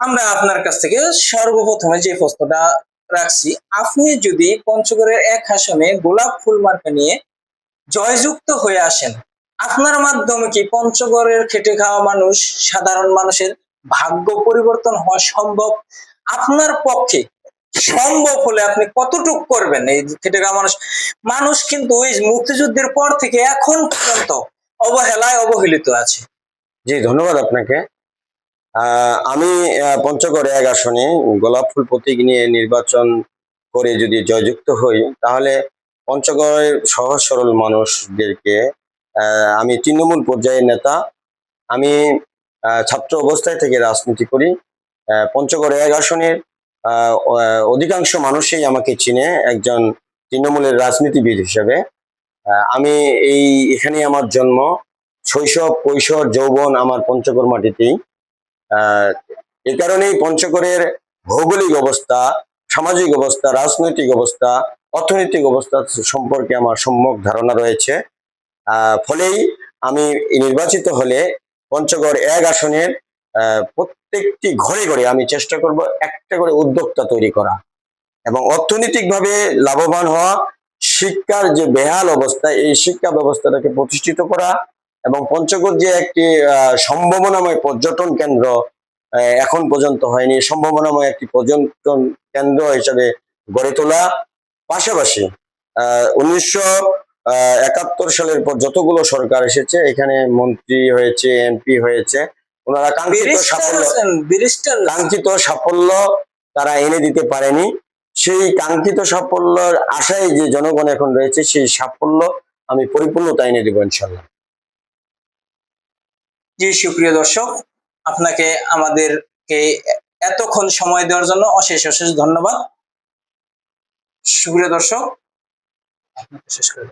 আমরা আপনার কাছ থেকে সর্বপ্রথমে যে প্রশ্নটা রাখছি, আপনি যদি পঞ্চগড়ের এক আসনে গোলাপ ফুল মার্কা নিয়ে জয়যুক্ত হয়ে আসেন, আপনার মাধ্যমে কি পঞ্চগড়ের খেটে খাওয়া মানুষ, সাধারণ মানুষের ভাগ্য পরিবর্তন হওয়া সম্ভব? আপনার পক্ষে সম্ভব হলে আপনি কতটুকু করবেন? এই খেটে খাওয়া মানুষ মানুষ কিন্তু ওই মুক্তিযুদ্ধের পর থেকে এখন পর্যন্ত অবহেলায় অবহেলিত আছে। জি, ধন্যবাদ আপনাকে। আমি পঞ্চগড়ে এক আসনে গোলাপ ফুল প্রতীক নিয়ে নির্বাচন করে যদি জয়যুক্ত হই, তাহলে পঞ্চগড়ের সহজ সরল মানুষদেরকে আমি তৃণমূল পর্যায়ের নেতা। আমি ছাত্র অবস্থায় থেকে রাজনীতি করি। পঞ্চগড়ে এক আসনের অধিকাংশ মানুষই আমাকে চিনে একজন তৃণমূলের রাজনীতিবিদ হিসেবে। আমি এখানে আমার জন্ম, শৈশব, কৈশোর, যৌবন আমার পঞ্চগড় মাটিতেই। এ কারণেই পঞ্চগড়ের ভৌগোলিক অবস্থা, সামাজিক অবস্থা, রাজনৈতিক অবস্থা, অর্থনৈতিক অবস্থা সম্পর্কে আমার সম্যক ধারণা রয়েছে। ফলেই আমি নির্বাচিত হলে পঞ্চগড় এক আসনের প্রত্যেকটি ঘরে ঘরে আমি চেষ্টা করব একটা করে উদ্যোক্তা তৈরি করা এবং অর্থনৈতিকভাবে লাভবান হওয়া। শিক্ষার যে বেহাল অবস্থা, এই শিক্ষা ব্যবস্থাটাকে প্রতিষ্ঠিত করা এবং পঞ্চগড় যে একটি সম্ভাবনাময় পর্যটন কেন্দ্র এখন পর্যন্ত হয়নি, সম্ভাবনাময় একটি পর্যটন কেন্দ্র হিসেবে গড়ে তোলা। পাশাপাশি 1971 সালের পর যতগুলো সরকার এসেছে, এখানে মন্ত্রী হয়েছে, এমপি হয়েছে, ওনারা কাঙ্ক্ষিত সাফল্য তারা এনে দিতে পারেনি। সেই কাঙ্ক্ষিত সাফল্যের আশায় যে জনগণ এখন রয়েছে, সেই সাফল্য আমি পরিপূর্ণতা এনে দেবো ইনশাল্লাহ। জি, সুপ্রিয় দর্শক, আপনাকে আমাদেরকে এতক্ষণ সময় দেওয়ার জন্য অশেষ অশেষ ধন্যবাদ। সুপ্রিয় দর্শক, আপনাকে শেষ করে